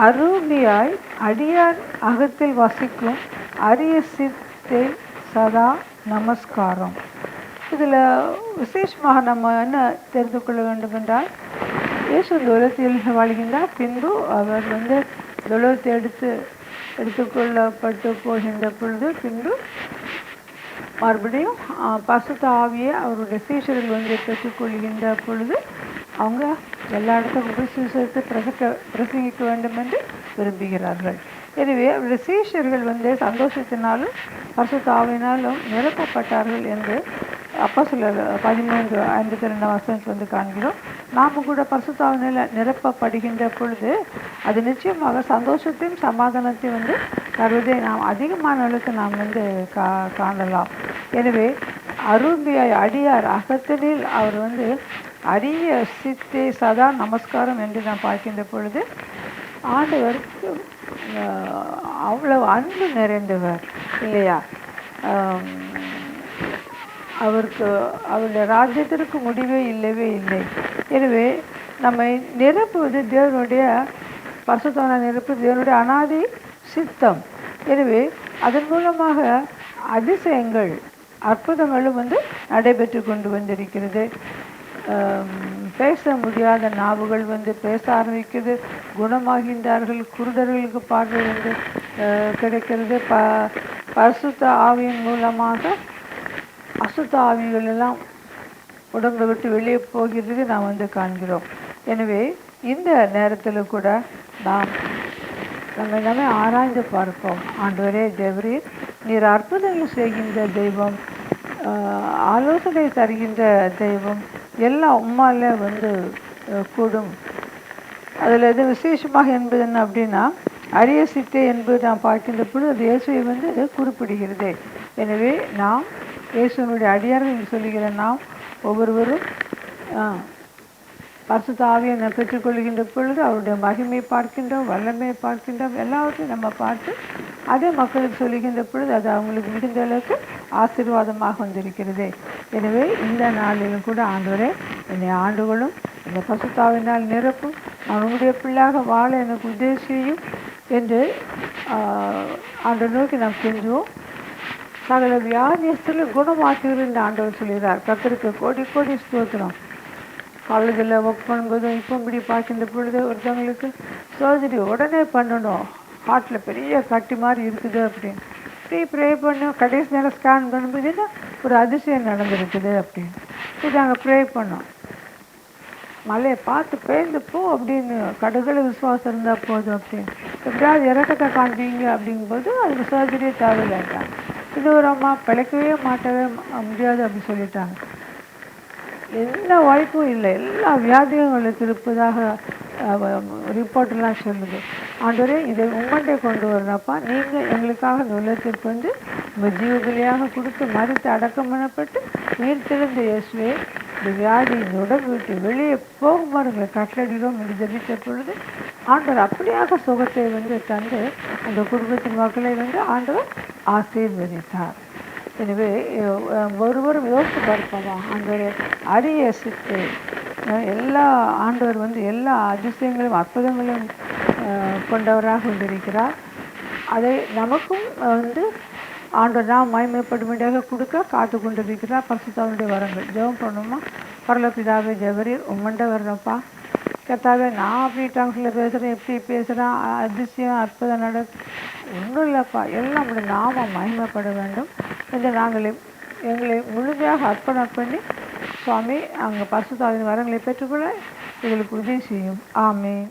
அரூபியாய் அடியார் அகத்தில் வசிக்கும் அரிய சித்தை சதா நமஸ்காரம். இதில் விசேஷமாக நம்ம என்ன தெரிந்து கொள்ள வேண்டும் என்றால், இயேசு இந்த உலகத்தில் வாழ்கின்றார். பின்பு அவர் உலகத்தை எடுத்துக்கொள்ளப்பட்டு போகின்ற பொழுது பின்பு மறுபடியும் பரிசுத்த ஆவியை அவருடைய சீஷர்கள் பெற்றுக்கொள்கின்ற பொழுது அவங்க எல்லா இடத்துக்கும் விசுவாசத்தை பிரசங்கிக்க வேண்டும் என்று விரும்புகிறார்கள். எனவே அவருடைய சீஷர்கள் சந்தோஷத்தினாலும் பரிசுத்த ஆவியினாலும் நிரப்பப்பட்டார்கள் என்று அப்போஸ்தலர் 13:52 காண்கிறோம். நாம் கூட பரிசுத்த ஆவியினால் நிரப்பப்படுகின்ற பொழுது அது நிச்சயமாக சந்தோஷத்தையும் சமாதானத்தையும் தருவதை நாம் அதிகமான அளவுக்கு நாம் காணலாம். எனவே அரூபியாய் அடியார் அகத்தினில் அவர் அரிய சித்தை சதா நமஸ்காரம் என்று நாம் பார்க்கின்ற பொழுது ஆண்டவருக்கு அவ்வளவு அன்பு நிறைந்தவர் இல்லையா? அவருடைய ராஜ்யத்திற்கு முடிவே இல்லவே இல்லை. எனவே நம்மை நிரப்புவது தேவனுடைய பரிசுத்தமான நிரப்பு தேவனுடைய அனாதி சித்தம். எனவே அதன் மூலமாக அதிசயங்கள் அற்புதங்களும் நடைபெற்று கொண்டு வந்திருக்கிறது. பேச முடியாத நாவுகள் பேச ஆரம்பிக்கிறது, குணமாகின்றார்கள், குருடர்களுக்கு பார்வை கிடைக்கிறது. பரிசுத்த ஆவியின் மூலமாக அசுத்த ஆவிகள் எல்லாம் உடம்பை விட்டு வெளியே போகிறது நாம் காண்கிறோம். எனவே இந்த நேரத்தில் கூட நம்ம ஆராய்ந்து பார்ப்போம். ஆண்டவரே தேவரீர், நீர் அற்புதங்கள் செய்கின்ற தெய்வம், ஆலோசனை தருகின்ற தெய்வம், எல்லாம் உம்மால கூடும். அதில் எது விசேஷமாக என்பது என்ன அப்படின்னா, அரிய சித்தை என்பது நாம் பார்க்கின்ற பொழுது அது இயேசுவை குறிப்பிடுகிறது. எனவே நாம் இயேசுனுடைய அடியார்கள் என்று சொல்லுகிற நாம் ஒவ்வொருவரும் பரிசுத்த ஆவியை பெற்றுக்கொள்கின்ற பொழுது அவருடைய மகிமையை பார்க்கின்றோம், வல்லமையை பார்க்கின்றோம், எல்லாவற்றையும் நம்ம பார்த்து அதே மக்களுக்கு சொல்லுகின்ற பொழுது அது அவங்களுக்கு மிகுந்த அளவுக்கு ஆசீர்வாதமாக வந்திருக்கிறது. எனவே இந்த நாளிலும் கூட ஆண்டவரே, என்னை ஆண்டுகளும் இந்த பரிசுத்த ஆவியினால் நிரப்பும், நான் உங்களுடைய பிள்ளையாக வாழ எனக்கு உதவி செய்யும் என்று ஆண்டவர் நோக்கி நாம் செஞ்சோம். சகல வியாதியத்தில் குணமாக்குகிற இந்த ஆண்டவர் சொல்கிறார். கர்த்தருக்கு கோடி கோடி ஸ்தோத்திரம். காலேஜில் ஒர்க் பண்ணும்போதும் இப்போ இப்படி பார்க்கின்ற பொழுது ஒருத்தவங்களுக்கு சர்ஜரி உடனே பண்ணணும், ஹார்ட்டில் பெரிய கட்டி மாதிரி இருக்குது அப்படின்னு ப்ரே பண்ணோம். கடைசி நேரம் ஸ்கேன் பண்ணும்போது ஒரு அதிசயம் நடந்திருக்குது அப்படின்னு நாங்கள் ப்ரே பண்ணோம். மழையை பார்த்து பேர்ந்து போ அப்படின்னு கடுகளை விசுவாசம் இருந்தால் போதும் அப்படின்னு எப்படியாவது இறக்கத்தை காண்பீங்க அப்படிங்கும்போது அதுக்கு சர்ஜரியே தேவையில்லைட்டாங்க. இது ஒரு அம்மா பிழைக்கவே மாட்டவே முடியாது அப்படின்னு சொல்லிட்டாங்க. எந்த வாய்ப்பும் இல்லை, எல்லா வியாதிகளுக்கு இருப்பதாக ரிப்போர்ட்டெல்லாம் சொல்லுது. ஆண்டவரே, இதை உங்கள்கிட்ட கொண்டு வரணும்ப்பா, நீங்கள் எங்களுக்காக இந்த உலகத்திற்கு உங்கள் ஜீவபலியாக கொடுத்து மறித்து அடக்கம் பண்ணப்பட்டு உயிர்த்தெழுந்த இயேசுவே, இந்த வியாதி இந்த உடம்பு விட்டு வெளியே போகுமாறு எங்களை கட்டளையிடும் என்று ஜெபித்த பொழுது ஆண்டவர் அப்படியாக சுகத்தை தந்து அந்த குடும்பத்தின் மக்களை ஆண்டவர் ஆசீர்வதித்தார். எனவே ஒருவரும் யோசித்து பார்ப்போமா, ஆண்டவர் அரிய சித்தை எல்லா ஆண்டவர் எல்லா அதிசயங்களையும் அற்புதங்களையும் கொண்டவராக கொண்டிருக்கிறார். அதை நமக்கும் ஆண்டவர் நாம் மகிமைப்படும்படியாக கொடுக்க காத்து கொண்டிருக்கிறார். பரிசுத்தனுடைய வரங்கள் ஜெபம் பண்ணுமா. பரலோகபிதாவே, ஜெபரீர் உம்மண்ட வரணும்ப்பா. கர்த்தாவே, நான் அப்படி டாங்ஸில் பேசுகிறேன், எப்படி பேசுகிறேன், அதிசயம் அற்புதம் ஒன்றும் இல்லைப்பா, எல்லாம் நம்முடைய நாம மகிமைப்பட வேண்டும் என்று எங்களை முழுமையாக அர்ப்பணம் பண்ணி சுவாமி அங்கே பரிசுத்த வரங்களை பெற்றுக்கொள்ள எங்களுக்கு உதவி செய்யும். ஆமென்.